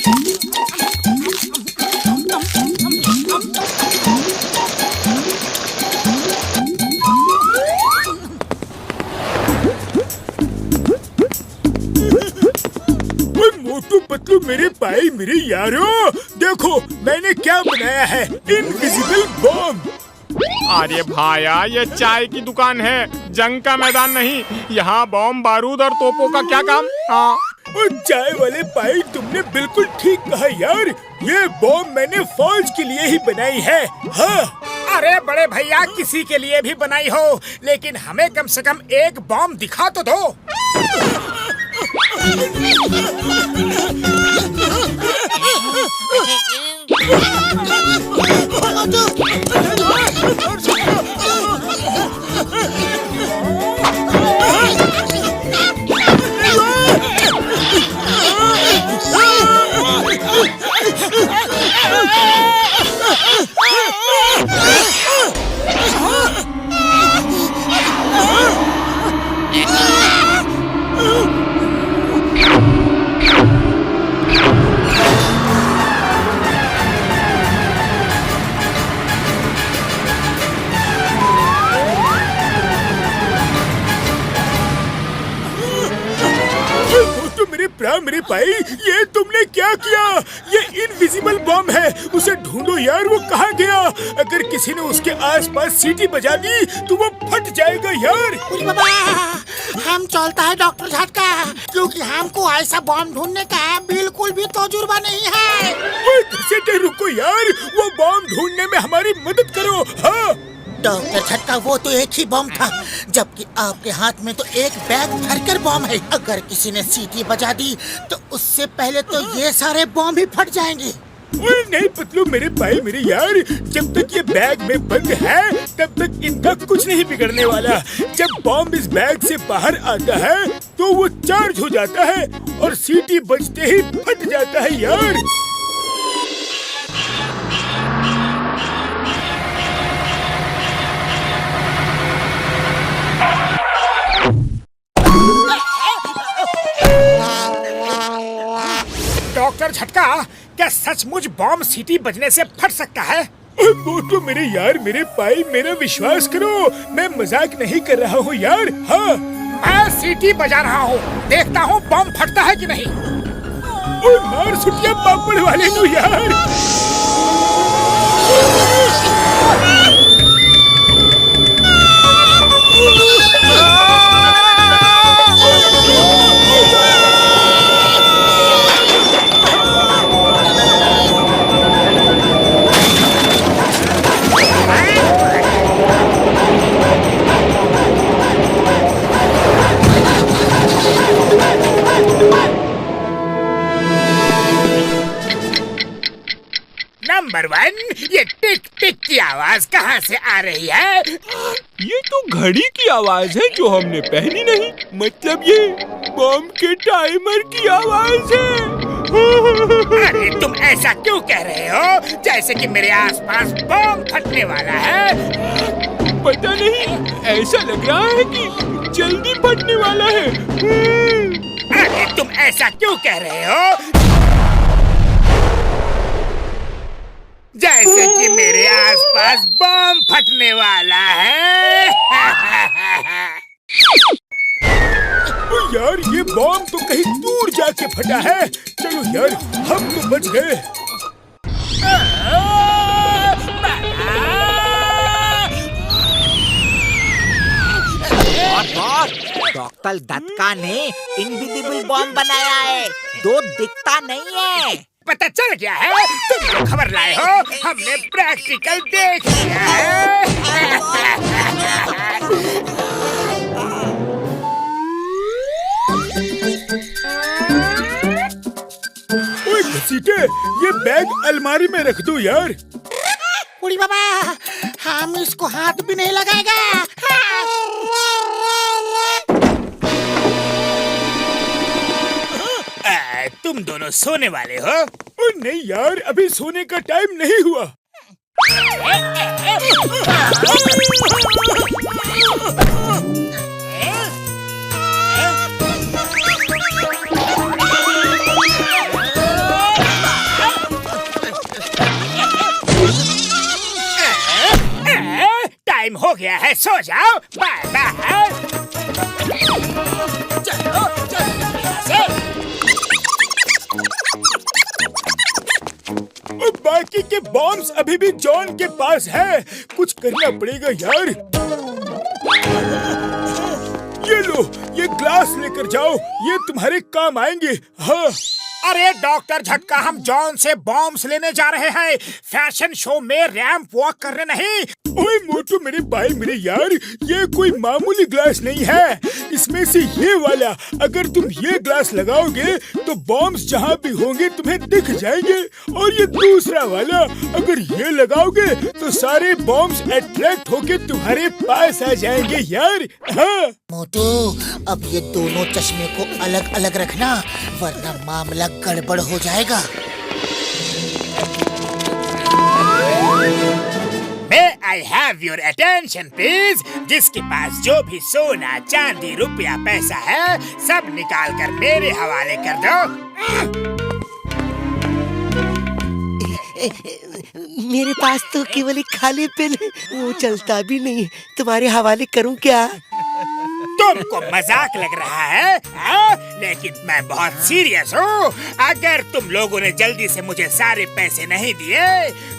मोटू पतलू मेरे भाई मेरे यारो, देखो मैंने क्या बनाया है, इनविजिबल बॉम्ब। अरे भाया, ये चाय की दुकान है, जंग का मैदान नहीं। यहाँ बॉम्ब बारूद और तोपों का क्या काम? हाँ, और चाय वाले भाई तुमने बिल्कुल ठीक कहा यार, ये बॉम्ब मैंने फौज के लिए ही बनाई है। हाँ। अरे बड़े भैया, किसी के लिए भी बनाई हो, लेकिन हमें कम से कम एक बॉम्ब दिखा तो दो। मेरे भाई, ये तुमने क्या किया? ये इनविजिबल बॉम्ब है, उसे ढूंढो यार, वो कहाँ गया? अगर किसी ने उसके आसपास सीटी बजा दी तो वो फट जाएगा यार। बाबा, हम चलता है डॉक्टर झटका, क्योंकि हमको ऐसा बॉम्ब ढूंढने का बिल्कुल भी तजुर्बा नहीं है। रुको यार, वो बॉम्ब ढूंढने में हमारी मदद करो। हाँ डॉक्टर झटका, वो तो एक ही बम था, जबकि आपके हाथ में तो एक बैग भरकर बम है। अगर किसी ने सीटी बजा दी तो उससे पहले तो ये सारे बम ही फट जाएंगे। नहीं पतलू मेरे भाई मेरे यार, जब तक ये बैग में बंद है तब तक इनका कुछ नहीं बिगड़ने वाला। जब बॉम्ब इस बैग से बाहर आता है तो वो चार्ज हो जाता है और सीटी बजते ही फट जाता है यार। डॉक्टर झटका, क्या सचमुच बॉम्ब सीटी बजने से फट सकता है? मोटू मेरे यार मेरे भाई, मेरा विश्वास करो, मैं मजाक नहीं कर रहा हूँ यार। हाँ, मैं सीटी बजा रहा हूँ, देखता हूँ बॉम्ब फटता है कि नहीं। और मार सुटिया पापड़ वाले नु यार। नंबर 1, ये टिक टिक की आवाज कहाँ से आ रही है? ये तो घड़ी की आवाज है जो हमने पहनी नहीं, मतलब ये बॉम्ब के टाइमर की आवाज है। अरे तुम ऐसा क्यों कह रहे हो, जैसे कि मेरे आसपास बॉम्ब फटने वाला है? पता नहीं, ऐसा लग रहा है कि जल्दी फटने वाला है। अरे तुम ऐसा क्यों कह रहे हो, जैसे कि मेरे आसपास बॉम्ब फटने वाला है? यार ये बॉम्ब तो कहीं दूर जाके फटा है। चलो यार, हम तो बच गए। डॉक्टर झटका ने इनविजिबल बॉम्ब बनाया है, दो दिखता नहीं है। पता चल गया है, तुम जो खबर लाए हो हमने प्रैक्टिकल देख लिया है। ओए घसीटे, ये बैग अलमारी में रख दो यार। उड़ी बाबा, हम इसको हाथ भी नहीं लगाएगा। तुम दोनों सोने वाले हो? ओ नहीं यार, अभी सोने का टाइम नहीं हुआ। हो गया है, सो जाओ। Bye bye. चलो चलो यहाँ से। बाकी के बॉम्ब्स अभी भी जॉन के पास है। कुछ करना पड़ेगा यार। ये लो, ये ग्लास लेकर जाओ, ये तुम्हारे काम आएंगे। हाँ। अरे डॉक्टर झटका, हम जॉन से बॉम्ब्स लेने जा रहे हैं, फैशन शो में रैंप वॉक करने नहीं। ओए मोटू मेरे भाई मेरे यार, ये कोई मामूली ग्लास नहीं है। इसमें से ये वाला, अगर तुम ये ग्लास लगाओगे तो बॉम्ब्स जहाँ भी होंगे तुम्हें दिख जाएंगे। और ये दूसरा वाला, अगर ये लगाओगे तो सारे बॉम्ब्स अट्रैक्ट होके तुम्हारे पास आ जाएंगे यार। हाँ। मोटू, अब ये दोनों चश्मे को अलग अलग रखना, वरना मामला गड़बड़ हो जाएगा। May I have your attention please? जिसके पास जो भी सोना, चांदी, रुपया, पैसा है, सब निकाल कर मेरे हवाले कर दो। मेरे पास तो केवल एक खाली पेन है, वो चलता भी नहीं। तुम्हारे हवाले करूं क्या? तुमको मजाक लग रहा है, हाँ? लेकिन मैं बहुत सीरियस हूँ। अगर तुम लोगों ने जल्दी से मुझे सारे पैसे नहीं दिए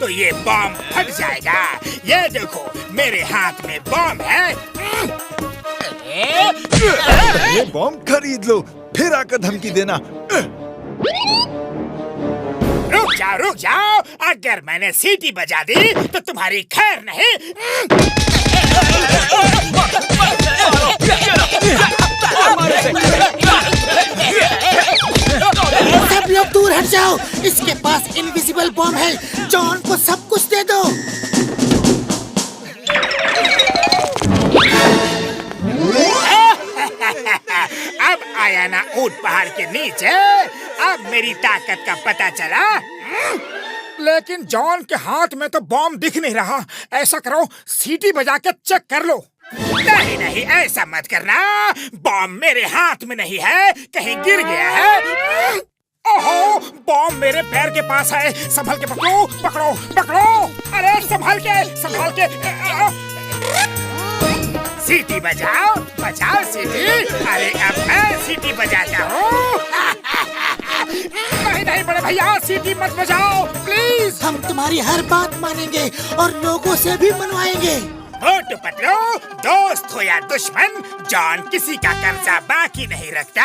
तो ये बॉम्ब फट जाएगा। ये देखो, मेरे हाथ में बॉम्ब है। ये बॉम्ब खरीद लो, फिर आकर धमकी देना। रुक जाओ। अगर मैंने सीटी बजा दी तो तुम्हारी खैर नहीं। सब लोग दूर हट जाओ, इसके पास इनविजिबल बॉम्ब है। जॉन को सब कुछ दे दो। अब आया ना ऊंट पहाड़ के नीचे, अब मेरी ताकत का पता चला। लेकिन जॉन के हाथ में तो बॉम्ब दिख नहीं रहा। ऐसा करो, सीटी बजा के चेक कर लो। नहीं नहीं, ऐसा मत करना। बॉम्ब मेरे हाथ में नहीं है, कहीं गिर गया है। ओहो, बॉम्ब मेरे पैर के पास है। संभल के पकड़ो, पकड़ो, पकड़ो। अरे संभल के। सीटी बजाओ, बजाओ सीटी। अरे अब मैं सीटी बजाता हूँ। नहीं बड़े भैया, सीटी मत बजाओ प्लीज। हम तुम्हारी हर बात मानेंगे और लोगों से भी मनवाएंगे। मोटू पतलू, दोस्त हो या दुश्मन, जॉन किसी का कर्जा बाकी नहीं रखता।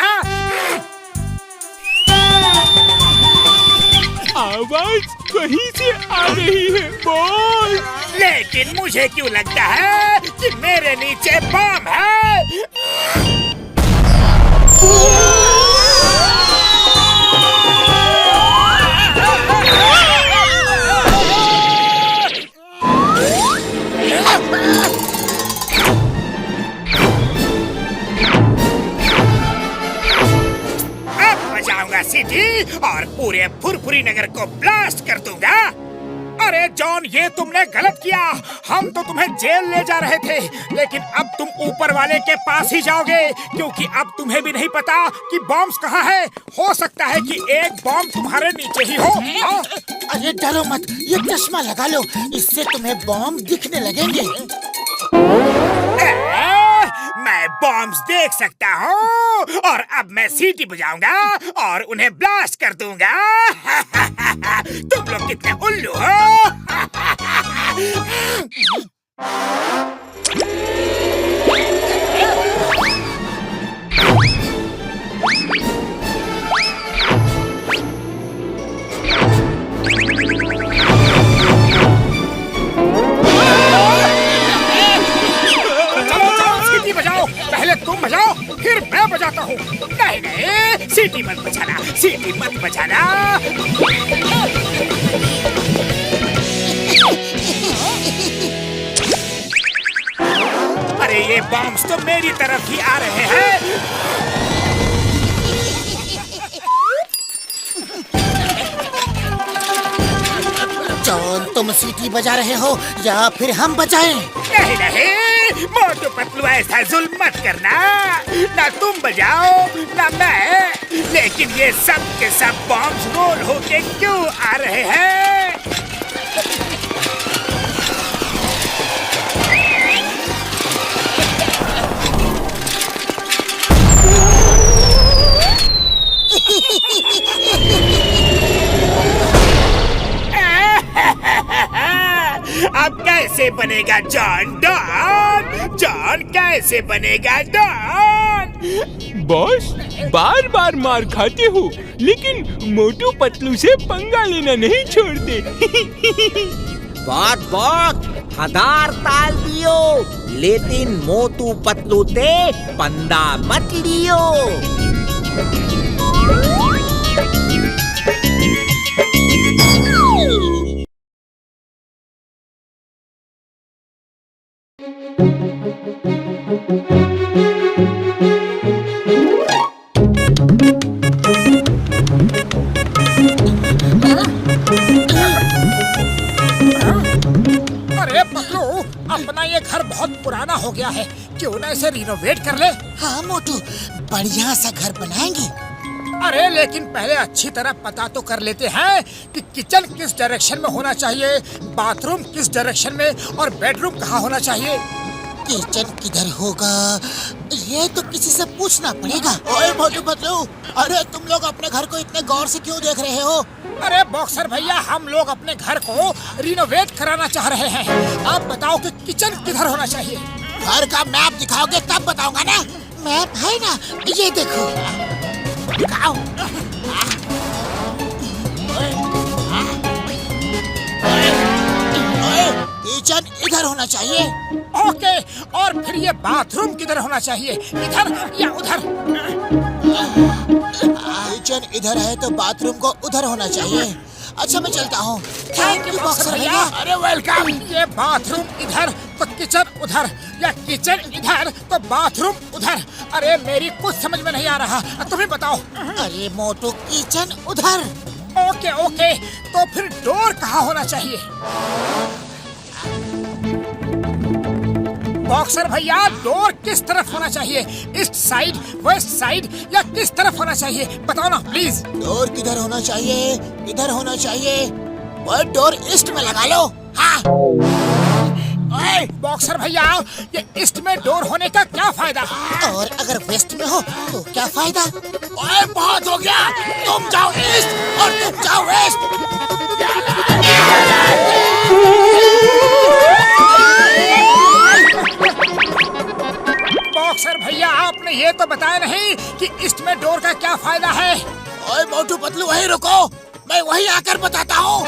आवाज कहीं से आ रही है बोल। लेकिन मुझे क्यों लगता है कि मेरे नीचे बॉम्ब है। अब बजाऊंगा सीटी और पूरे फुरफुरी नगर को ब्लास्ट कर दूंगा। अरे जॉन, ये तुमने गलत किया। हम तो तुम्हें जेल ले जा रहे थे, लेकिन अब तुम ऊपर वाले के पास ही जाओगे, क्योंकि अब तुम्हें भी नहीं पता कि बॉम्ब्स कहाँ है। हो सकता है कि एक बॉम्ब तुम्हारे नीचे ही हो। हाँ? अरे डरो मत, ये चश्मा लगा लो, इससे तुम्हें बॉम्ब दिखने लगेंगे। मैं बॉम्ब्स देख सकता हूँ और अब मैं सीटी बजाऊंगा और उन्हें ब्लास्ट कर दूंगा। तुम लोग कितने उल्लू हो। पहले तुम बजाओ, फिर मैं बजाता हूँ। नहीं, सीटी मत बजाना, सीटी मत बजाना। अरे ये बॉम्ब्स तो मेरी तरफ ही आ रहे हैं। जॉन, तुम सीटी बजा रहे हो या फिर हम बजाएं? नहीं, मोटू पतलू ऐसा जुल्म मत करना। ना तुम बजाओ ना मैं, लेकिन ये सब के सब बॉम्ब्स रोल होके क्यों आ रहे हैं? कैसे बनेगा जॉन डॉन? जॉन कैसे बनेगा डॉन? बॉस, बार बार मार खाते हो, लेकिन मोटू पतलू से पंगा लेना नहीं छोड़ते। बहुत बहुत हदार ताल दियो, लेकिन मोटू पतलू ते पंदा मत लियो। अरे पतलू, अपना ये घर बहुत पुराना हो गया है, क्यों ना इसे रिनोवेट कर ले? हाँ मोटू, बढ़िया सा घर बनाएंगे। अरे लेकिन पहले अच्छी तरह पता तो कर लेते हैं कि किचन किस डायरेक्शन में होना चाहिए, बाथरूम किस डायरेक्शन में और बेडरूम कहाँ होना चाहिए। किचन किधर होगा, ये तो किसी से पूछना पड़ेगा। ओए मोटू पतलू, अरे तुम लोग अपने घर को इतने गौर से क्यों देख रहे हो? अरे बॉक्सर भैया, हम लोग अपने घर को रिनोवेट कराना चाह रहे हैं। आप बताओ कि किचन किधर होना चाहिए। घर का मैप दिखाओगे तब बताऊंगा ना। मैप है ना, ये देखो। दिखाओ। किचन इधर होना चाहिए। ओके, और फिर ये बाथरूम किधर होना चाहिए, इधर या उधर? किचन इधर है तो बाथरूम को उधर होना चाहिए। अच्छा मैं चलता हूँ। थैंक यू बॉक्सर भैया। अरे वेलकम। ये बाथरूम इधर तो किचन उधर, या किचन इधर तो बाथरूम उधर। अरे मेरी कुछ समझ में नहीं आ रहा, तुम्हें बताओ। अरे मोटू, किचन उधर। ओके ओके, तो फिर डोर कहाँ होना चाहिए? बॉक्सर भैया, डोर किस तरफ होना चाहिए, ईस्ट साइड, वेस्ट साइड या किस तरफ होना चाहिए, बताओ ना प्लीज। डोर किधर होना चाहिए? इधर होना चाहिए। वो डोर ईस्ट में लगा लो। हाँ। ओए बॉक्सर भैया, ये ईस्ट में डोर होने का क्या फायदा? और अगर वेस्ट में हो तो क्या फायदा? ओए बहुत हो गया, तुम जाओ ईस्ट और तुम जाओ वेस्ट। बॉक्सर भैया, आपने ये तो बताया नहीं कि ईस्ट में डोर का क्या फायदा है। ओए मोटू पतलू, वहीं रुको, मैं वहीं आकर बताता हूँ।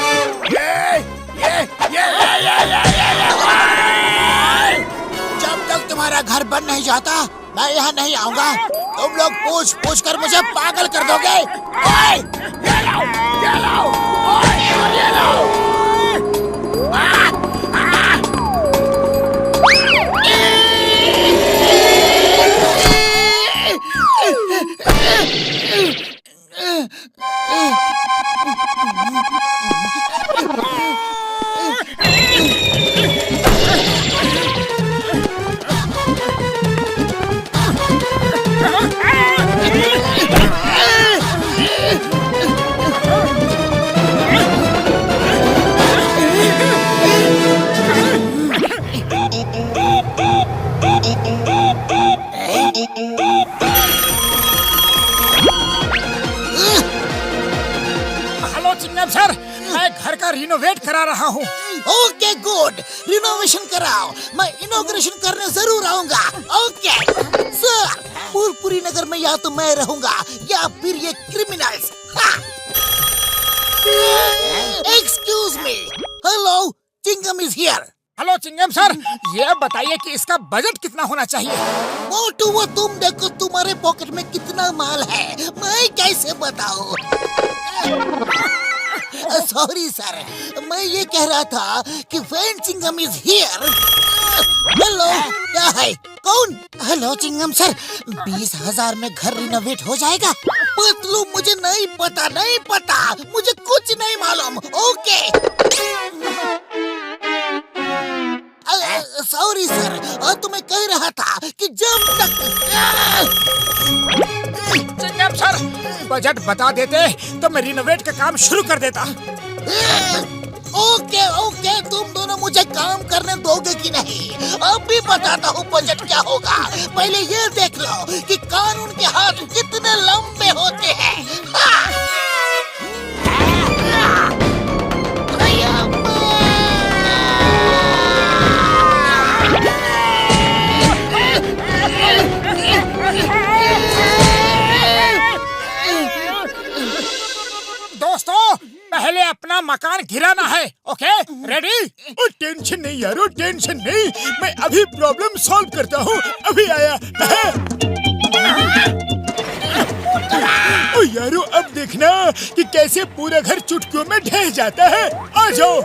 जब तक तुम्हारा घर बन नहीं जाता मैं यहाँ नहीं आऊँगा। तुम लोग पूछ पूछ कर मुझे पागल कर दोगे। ओए, ये लो, ये लो, ओए, ये लो। हेलो चिंगम सर, मैं घर का रिनोवेट करा रहा हूँ। ओके गुड, रिनोवेशन कराओ, मैं इनॉग्रेशन करने जरूर आऊंगा। ओके सर, पूरपुरी नगर में या तो मैं रहूंगा या फिर ये criminals. Excuse me, hello, Chingam is here. Hello Chingam sir, ये बताइए कि इसका बजट कितना होना चाहिए? मोटू, वो तुम देखो तुम्हारे पॉकेट में कितना माल है, मैं कैसे बताऊं? सॉरी सर, मैं ये कह रहा था कि when Chingam is here. Hello, क्या है, कौन? हेलो चिंगम सर, 20,000 में घर रिनोवेट हो जाएगा। पतलू, मुझे नहीं पता, नहीं पता, मुझे कुछ नहीं मालूम। ओके सॉरी सर, तो मैं कह रहा था कि जब तक चिंगम सर, बजट बता देते तो मैं रिनोवेट का काम शुरू कर देता। ओके ओके, तुम दोनों मुझे काम करने दोगे कि नहीं? अब भी बताता हूँ बजट क्या होगा। पहले ये देख लो कि कानून के हाथ कितने लंबे होते हैं। पहले अपना मकान गिराना है। Okay ready? ओ टेंशन नहीं यारो, टेंशन नहीं, मैं अभी प्रॉब्लम सॉल्व करता हूँ, अभी आया। ओ यारो अब देखना कि कैसे पूरा घर चुटकियों में ढह जाता है। आ जाओ।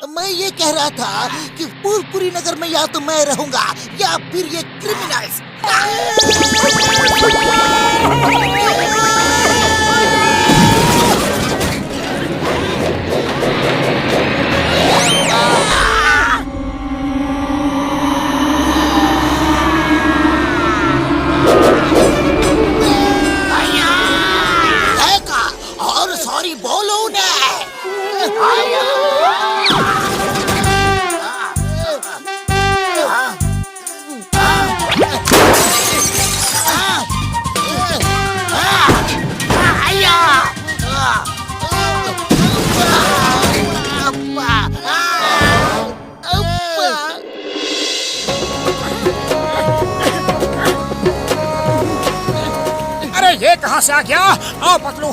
मैं ये कह रहा था कि फूलपुरी नगर में या तो मैं रहूंगा या फिर ये क्रिमिनल्स। और सॉरी बोलो ना। अरे ये कहाँ से आ गया? आओ पतलू।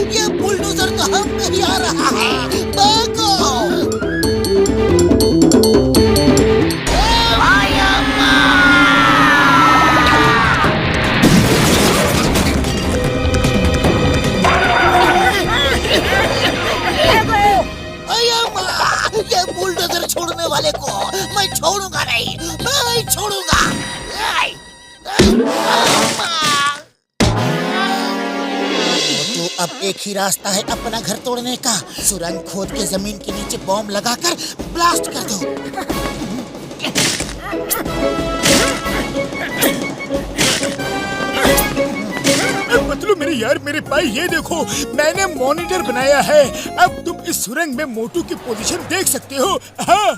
ये बुलडोजर तो हम पे ही आ रहा है। भागो। ये बुलडोजर छोड़ने वाले को मैं छोड़ूंगा नहीं, मैं छोड़ूंगा। तो अब एक ही रास्ता है अपना घर तोड़ने का। सुरंग खोद के जमीन के नीचे बॉम्ब लगाकर ब्लास्ट कर दो। पतलू मेरे यार, मेरे भाई ये देखो, मैंने मॉनिटर बनाया है। अब तुम इस सुरंग में मोटू की पोजीशन देख सकते हो। हाँ।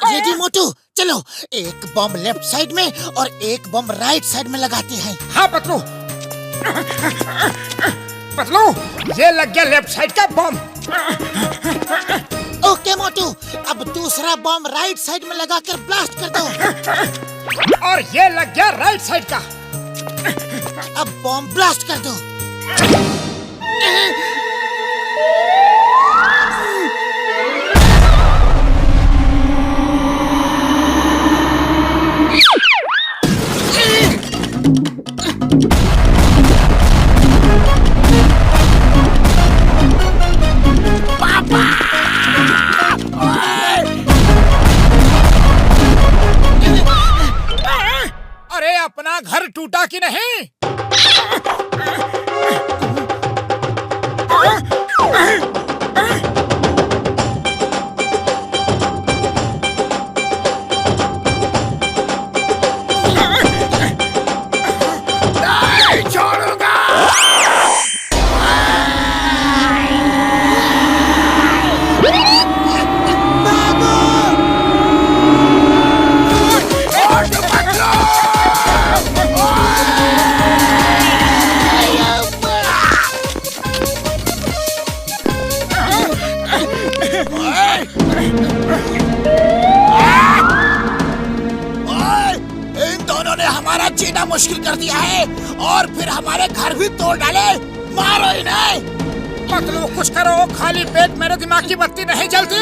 रेडी मोटू, चलो एक बम लेफ्ट साइड में और एक बम राइट साइड में लगाते हैं। हाँ पतलू। पतलू ये लग गया लेफ्ट साइड का बम। ओके मोटू, अब दूसरा बम राइट साइड में लगाकर ब्लास्ट कर दो। और ये लग गया राइट साइड का। अब बम ब्लास्ट कर दो। अरे अपना घर टूटा कि नहीं? इन दोनों ने हमारा जीना मुश्किल कर दिया है और फिर हमारे घर भी तोड़ डाले। मारो इन्हें। पतलू कुछ करो, खाली पेट मेरे दिमाग की बत्ती नहीं जलती।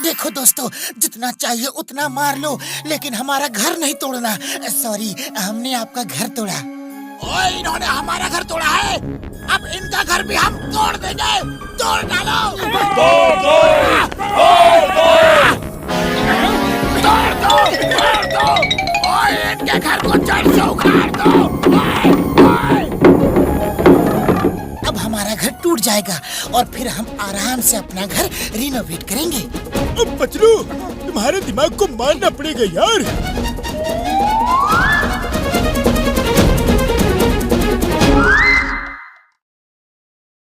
देखो दोस्तों, जितना चाहिए उतना मार लो, लेकिन हमारा घर नहीं तोड़ना। सॉरी, हमने आपका घर तोड़ा। ओए, इन्होंने हमारा घर तोड़ा है, अब इनका घर भी हम तोड़ देंगे। तोड़ डालो। तोड़ दो, तोड़ दो, तोड़ दो, तोड़ दो। ओए, इनके घर को जड़ से उखाड़ दो। ओए, ओए। जाएगा और फिर हम आराम से अपना घर रिनोवेट करेंगे। अब पतलू, तुम्हारे दिमाग को मारना पड़ेगा यार।